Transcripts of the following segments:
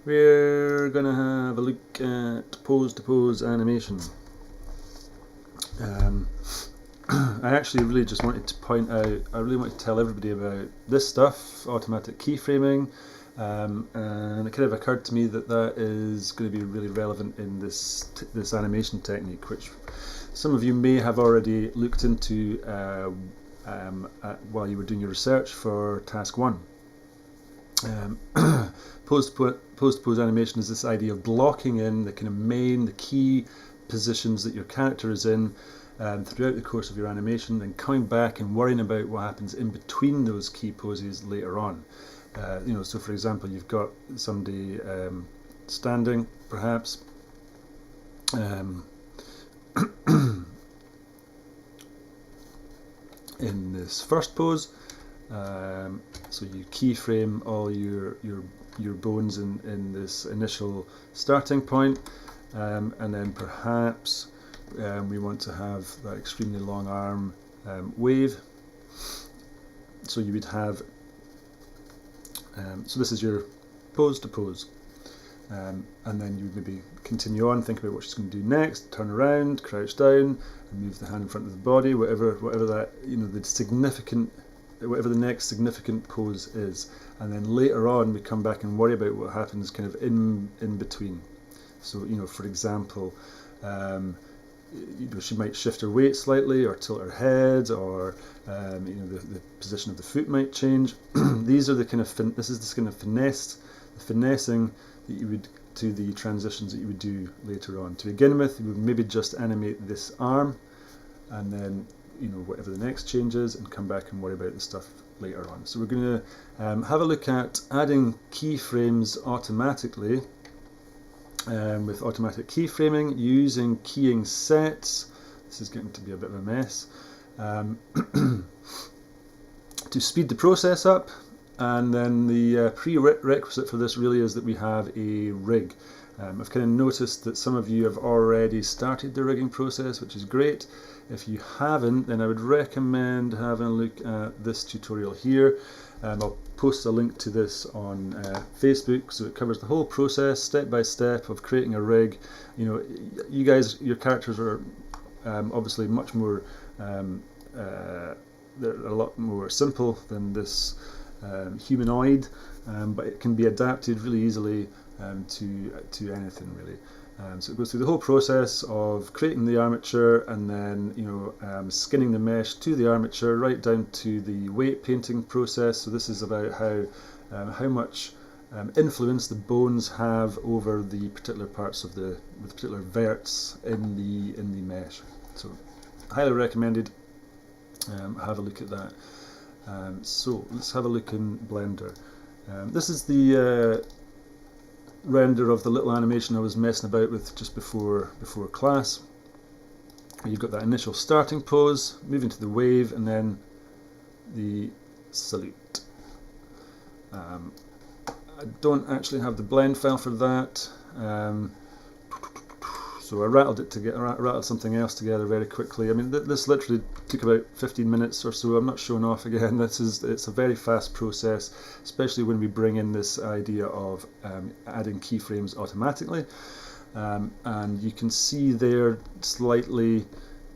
We're going to have a look at pose-to-pose animation. I actually really just wanted to point out, I really want to tell everybody about this stuff, automatic keyframing, and it kind of occurred to me that that is going to be really relevant in this animation technique, which some of you may have already looked into while you were doing your research for task 1. Pose-to-pose animation is this idea of blocking in the kind of the key positions that your character is in throughout the course of your animation, and coming back and worrying about what happens in between those key poses later on. So for example, you've got somebody standing, perhaps, in this first pose. So you keyframe all your bones in this initial starting point, and then perhaps we want to have that extremely long arm wave. So you would have, so this is your pose to pose, and then you would maybe continue on, think about what she's going to do next, turn around, crouch down, and move the hand in front of the body, whatever that, whatever the next significant pose is, and then later on we come back and worry about what happens kind of in between. So for example, she might shift her weight slightly, or tilt her head, or the position of the foot might change. These are the kind of this is this kind of finessing that you would to the transitions that you would do later on. To begin with, you would maybe just animate this arm, and then whatever the next change is, and come back and worry about the stuff later on. So we're going to have a look at adding keyframes automatically with automatic keyframing using keying sets. This is getting to be a bit of a mess. To speed the process up, and then the prerequisite for this really is that we have a rig. I've kind of noticed that some of you have already started the rigging process, which is great. If you haven't, then I would recommend having a look at this tutorial here. I'll post a link to this on Facebook, so it covers the whole process, step by step, of creating a rig. You guys, your characters are obviously much more, they're a lot more simple than this humanoid, but it can be adapted really easily to anything really. So it goes through the whole process of creating the armature, and then skinning the mesh to the armature, right down to the weight painting process. So this is about how much influence the bones have over the particular parts of the particular verts in the mesh. So highly recommended. Have a look at that. So let's have a look in Blender. This is the render of the little animation I was messing about with just before class. You've got that initial starting pose, moving to the wave, and then the salute. I don't actually have the blend file for that, so I rattled something else together very quickly. I mean, this literally took about 15 minutes or so. I'm not showing off again. It's a very fast process, especially when we bring in this idea of adding keyframes automatically. And you can see there slightly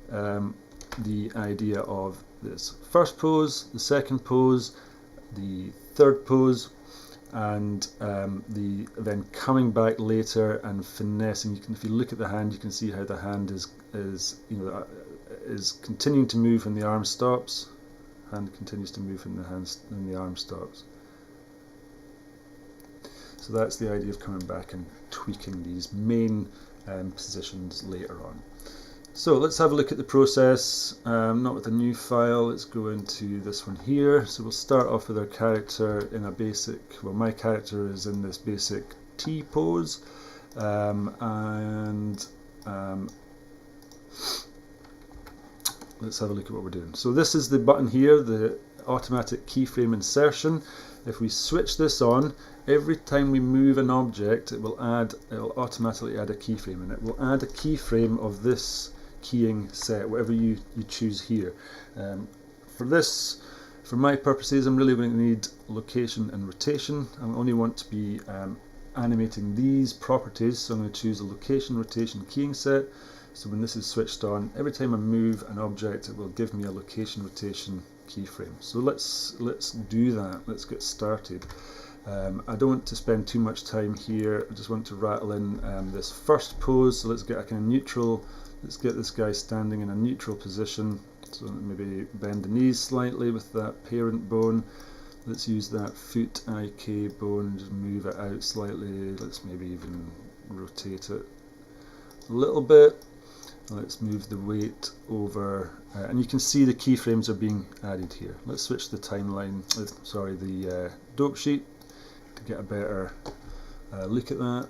the idea of this first pose, the second pose, the third pose, and then coming back later and finessing. If you look at the hand, you can see how the hand is continuing to move when the arm stops. Hand continues to move when the arm stops. So that's the idea of coming back and tweaking these main positions later on. So let's have a look at the process, not with a new file. Let's go into this one here. So we'll start off with our character in a basic, well, my character is in this basic T pose, let's have a look at what we're doing. So this is the button here, the automatic keyframe insertion. If we switch this on, every time we move an object, it will automatically add a keyframe, and it will add a keyframe of this keying set, whatever you choose here. For my purposes, I'm really going to need location and rotation. I only want to be animating these properties. So I'm going to choose a location rotation keying set. So when this is switched on, every time I move an object, it will give me a location rotation keyframe. So let's do that. Let's get started. I don't want to spend too much time here. I just want to rattle in this first pose. So let's get a kind of neutral. Let's get this guy standing in a neutral position. So maybe bend the knees slightly with that parent bone. Let's use that foot IK bone and just move it out slightly. Let's maybe even rotate it a little bit. Let's move the weight over, and you can see the keyframes are being added here. Let's switch the timeline, the dope sheet to get a better look at that.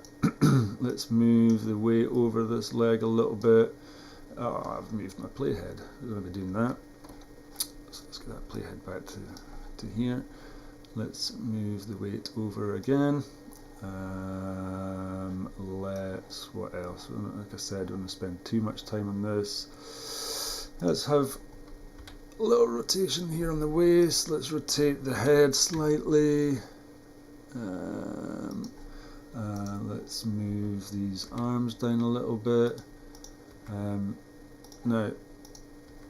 Let's move the weight over this leg a little bit. Oh, I've moved my playhead. I'm going to be doing that. So let's get that playhead back to here. Let's move the weight over again. What else? Like I said, I don't want to spend too much time on this. Let's have a little rotation here on the waist. Let's rotate the head slightly. Let's move these arms down a little bit. Now,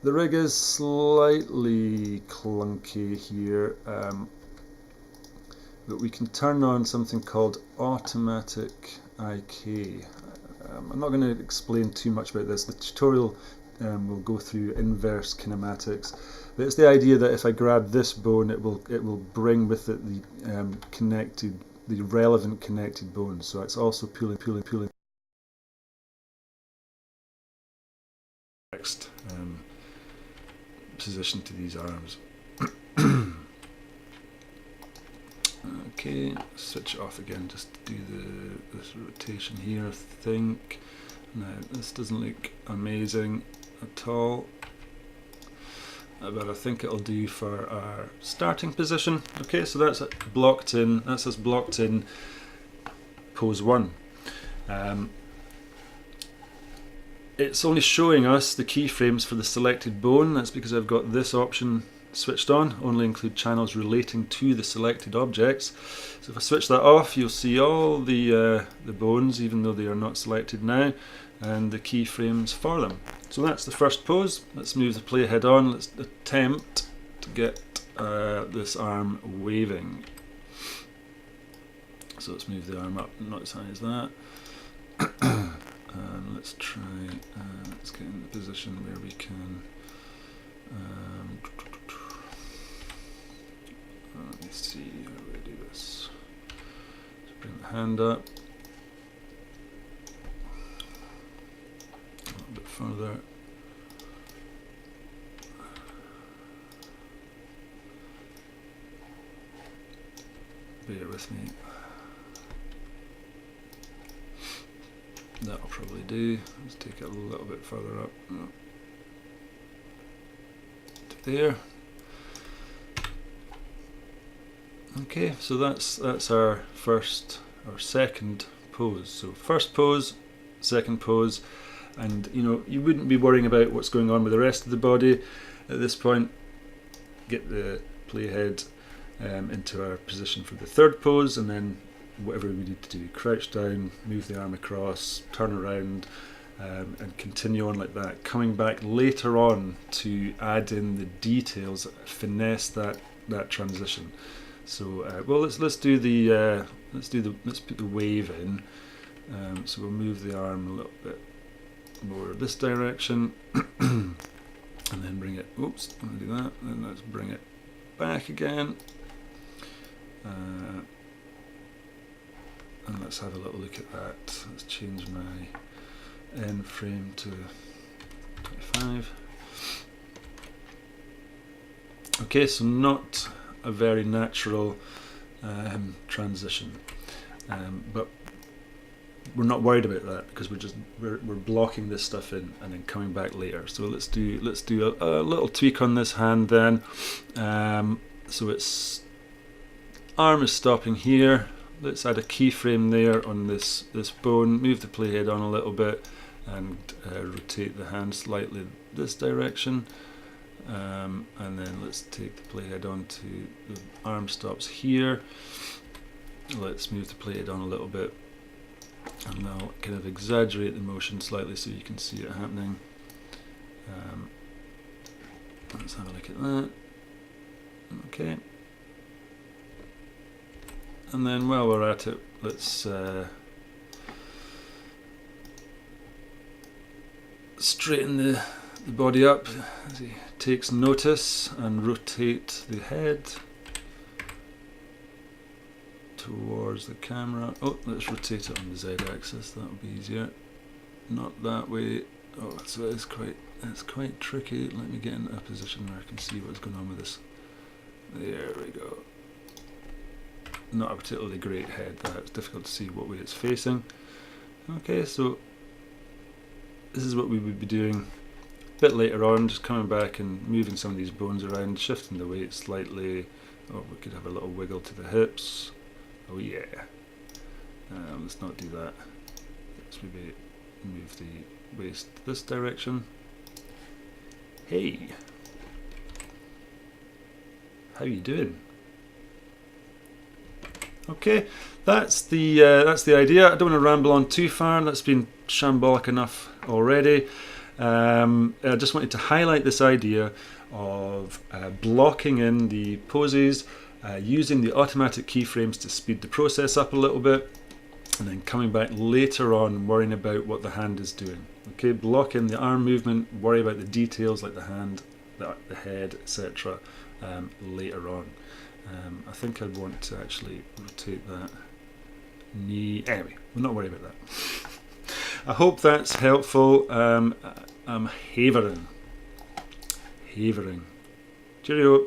the rig is slightly clunky here, but we can turn on something called automatic IK. I'm not going to explain too much about this. The tutorial will go through inverse kinematics, but it's the idea that if I grab this bone, it will bring with it the relevant connected bones. So it's also pulling. Next position to these arms. Okay, switch it off again just to do this rotation here, I think. Now, this doesn't look amazing at all, but I think it'll do for our starting position. Okay, so that's blocked in. That's us blocked in pose 1. It's only showing us the keyframes for the selected bone. That's because I've got this option switched on, only include channels relating to the selected objects. So if I switch that off, you'll see all the bones, even though they are not selected now, and the keyframes for them. So that's the first pose. Let's move the playhead on. Let's attempt to get this arm waving. So let's move the arm up, not as high as that. And let's try, let's get in the position where we can let me see how we do this. Let's bring the hand up a little bit further. Bear with me. That'll probably do. Let's take it a little bit further up. To there. Okay, so that's our second pose. So first pose, second pose, and you wouldn't be worrying about what's going on with the rest of the body at this point. Get the playhead into our position for the third pose, and then whatever we need to do, crouch down, move the arm across, turn around, and continue on like that, coming back later on to add in the details, finesse that transition. So well, let's put the wave in. So we'll move the arm a little bit more this direction, and then bring it. Oops, I'm gonna do that. Then let's bring it back again. And let's have a little look at that. Let's change my end frame to 25. Okay, so not a very natural transition, but we're not worried about that because we're blocking this stuff in and then coming back later. So let's do a little tweak on this hand then. So its arm is stopping here. Let's add a keyframe there on this bone, move the playhead on a little bit, and rotate the hand slightly this direction. And then let's take the playhead onto the arm stops here. let's move the plate down a little bit, and I'll kind of exaggerate the motion slightly so you can see it happening. Let's have a look at that. Okay. And then while we're at it, let's straighten the body up as he takes notice, and rotate the head towards the camera. Oh, let's rotate it on the Z-axis, that'll be easier. Not that way. Oh, so it's quite tricky. Let me get in a position where I can see what's going on with this. There we go. Not a particularly great head, it's difficult to see what way it's facing. Okay, so this is what we would be doing a bit later on, just coming back and moving some of these bones around, shifting the weight slightly. Oh, we could have a little wiggle to the hips. Oh yeah. Let's not do that. Let's maybe move the waist this direction. Hey, how you doing? Okay, that's the idea. I don't want to ramble on too far. That's been shambolic enough already. I just wanted to highlight this idea of blocking in the poses, using the automatic keyframes to speed the process up a little bit, and then coming back later on worrying about what the hand is doing. Okay, block in the arm movement, worry about the details like the hand, the head, etc. Later on. I think I'd want to actually rotate that knee. Anyway, we'll not worry about that. I hope that's helpful. I'm havering. Cheerio.